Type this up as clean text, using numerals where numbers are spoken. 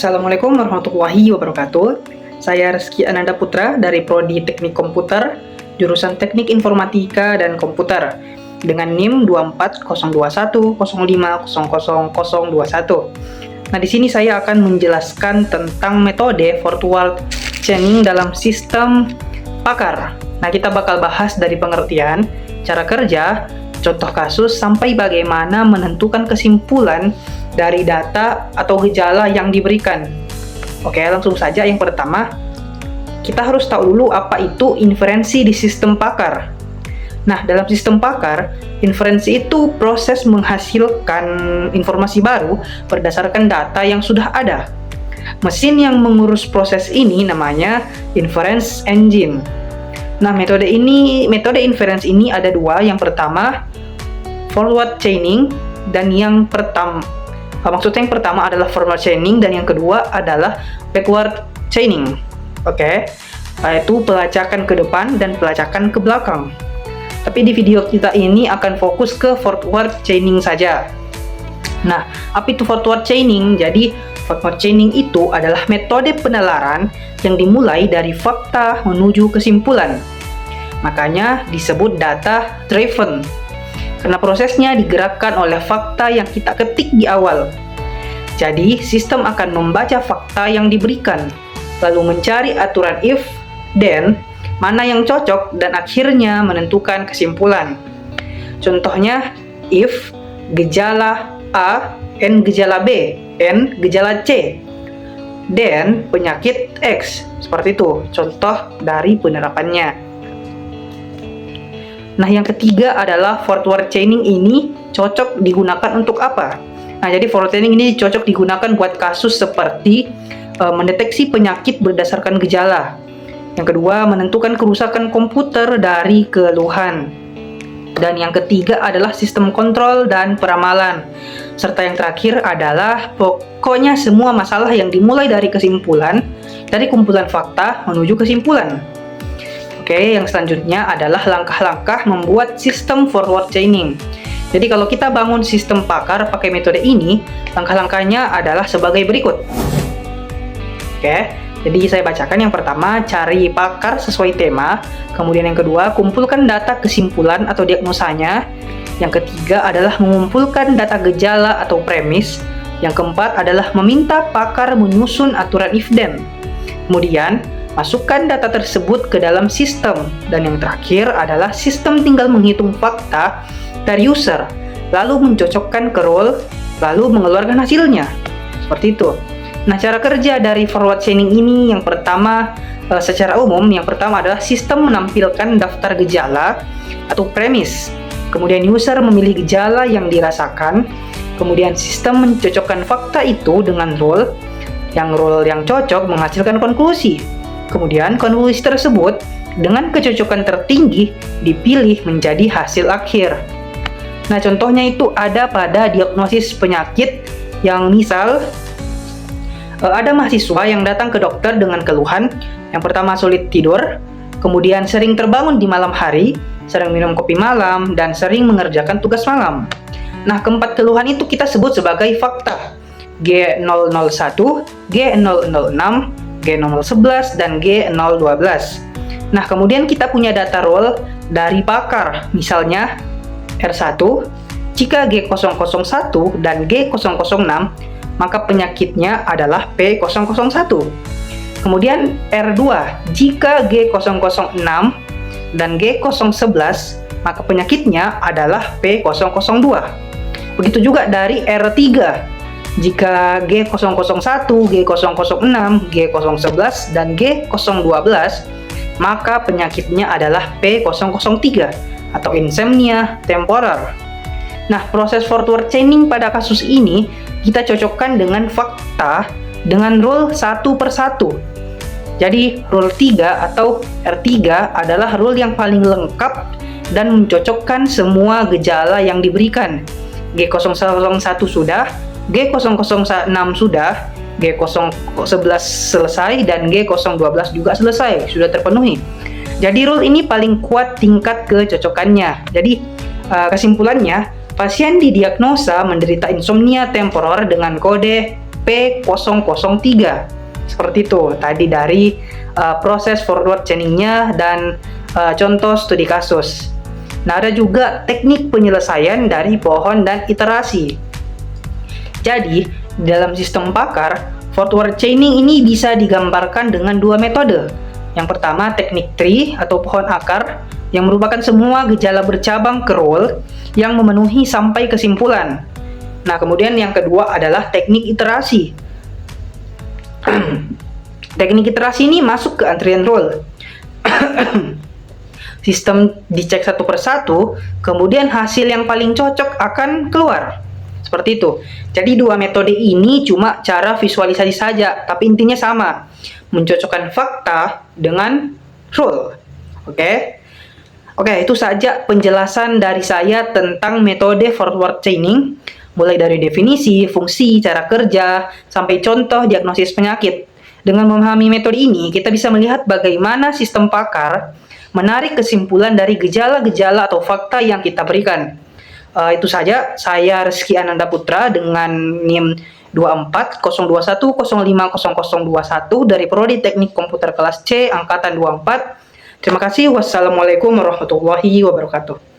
Assalamualaikum warahmatullahi wabarakatuh. Saya Rizky Ananda Putra dari Prodi Teknik Komputer, jurusan Teknik Informatika dan Komputer, dengan NIM 24021050021. Nah, di sini saya akan menjelaskan tentang metode virtual chaining dalam sistem pakar. Nah, kita bakal bahas dari pengertian, cara kerja, contoh kasus, sampai bagaimana menentukan kesimpulan dari data atau gejala yang diberikan. Oke, langsung saja. Yang pertama, kita harus tahu dulu apa itu inferensi di sistem pakar. Nah, dalam sistem pakar, inferensi itu proses menghasilkan informasi baru berdasarkan data yang sudah ada. Mesin yang mengurus proses ini namanya inference engine. Nah, metode inference ini ada dua. Yang pertama, forward chaining, dan yang pertama adalah forward chaining, dan yang kedua adalah backward chaining. Oke, yaitu pelacakan ke depan dan pelacakan ke belakang. Tapi di video kita ini akan fokus ke forward chaining saja. Nah, apa itu forward chaining? Jadi, forward chaining itu adalah metode penalaran yang dimulai dari fakta menuju kesimpulan. Makanya disebut data driven, karena prosesnya digerakkan oleh fakta yang kita ketik di awal. Jadi, sistem akan membaca fakta yang diberikan, lalu mencari aturan if, then, mana yang cocok, dan akhirnya menentukan kesimpulan. Contohnya, if gejala A, N gejala B, N gejala C, then penyakit X. Seperti itu contoh dari penerapannya. Nah, yang ketiga adalah forward chaining ini cocok digunakan untuk apa? Nah, jadi forward chaining ini cocok digunakan buat kasus seperti mendeteksi penyakit berdasarkan gejala. Yang kedua, menentukan kerusakan komputer dari keluhan. Dan yang ketiga adalah sistem kontrol dan peramalan. Serta yang terakhir adalah pokoknya semua masalah yang dimulai dari kesimpulan, dari kumpulan fakta menuju kesimpulan. Oke, yang selanjutnya adalah langkah-langkah membuat sistem forward chaining. Jadi kalau kita bangun sistem pakar pakai metode ini, langkah-langkahnya adalah sebagai berikut. Oke, jadi saya bacakan. Yang pertama, cari pakar sesuai tema. Kemudian yang kedua, kumpulkan data kesimpulan atau diagnosanya. Yang ketiga adalah mengumpulkan data gejala atau premis. Yang keempat adalah meminta pakar menyusun aturan if then. Kemudian, masukkan data tersebut ke dalam sistem. Dan yang terakhir adalah sistem tinggal menghitung fakta dari user, lalu mencocokkan ke role, lalu mengeluarkan hasilnya. Seperti itu. Nah, cara kerja dari forward chaining ini yang pertama, secara umum, yang pertama adalah sistem menampilkan daftar gejala atau premis. Kemudian user memilih gejala yang dirasakan. Kemudian sistem mencocokkan fakta itu dengan role yang cocok menghasilkan konklusi. Kemudian konklusi tersebut dengan kecocokan tertinggi dipilih menjadi hasil akhir. Nah, contohnya itu ada pada diagnosis penyakit, yang misal ada mahasiswa yang datang ke dokter dengan keluhan. Yang pertama, sulit tidur, kemudian sering terbangun di malam hari, sering minum kopi malam, dan sering mengerjakan tugas malam. Nah, keempat keluhan itu kita sebut sebagai fakta. G001, G006, G011, dan G012. Nah, kemudian kita punya data role dari pakar, misalnya R1, jika G001 dan G006, maka penyakitnya adalah P001. Kemudian R2, jika G006 dan G011, maka penyakitnya adalah P002. Begitu juga dari R3, jika G001, G006, G011, dan G012, maka penyakitnya adalah P003 atau insomnia temporer. Nah, proses forward chaining pada kasus ini kita cocokkan dengan fakta dengan rule satu per satu. Jadi, rule 3 atau R3 adalah rule yang paling lengkap dan mencocokkan semua gejala yang diberikan. G001 sudah, G006 sudah, G011 selesai, dan G012 juga selesai, sudah terpenuhi. Jadi rule ini paling kuat tingkat kecocokannya. Jadi kesimpulannya, pasien didiagnosa menderita insomnia temporer dengan kode P003. Seperti itu tadi dari proses forward chainingnya dan contoh studi kasus. Nah, ada juga teknik penyelesaian dari pohon dan iterasi. Jadi, dalam sistem pakar, forward chaining ini bisa digambarkan dengan dua metode. Yang pertama, teknik tree atau pohon akar, yang merupakan semua gejala bercabang ke role yang memenuhi sampai kesimpulan. Nah, kemudian yang kedua adalah teknik iterasi. Teknik iterasi ini masuk ke antrian role. Sistem dicek satu persatu, kemudian hasil yang paling cocok akan keluar. Seperti itu. Jadi dua metode ini cuma cara visualisasi saja, tapi intinya sama. Mencocokkan fakta dengan rule. Oke, itu saja penjelasan dari saya tentang metode forward chaining, mulai dari definisi, fungsi, cara kerja, sampai contoh diagnosis penyakit. Dengan memahami metode ini, kita bisa melihat bagaimana sistem pakar menarik kesimpulan dari gejala-gejala atau fakta yang kita berikan. Itu saja, saya Rizky Ananda Putra dengan NIM 240210500021 dari Prodi Teknik Komputer kelas C Angkatan 24. Terima kasih. Wassalamualaikum warahmatullahi wabarakatuh.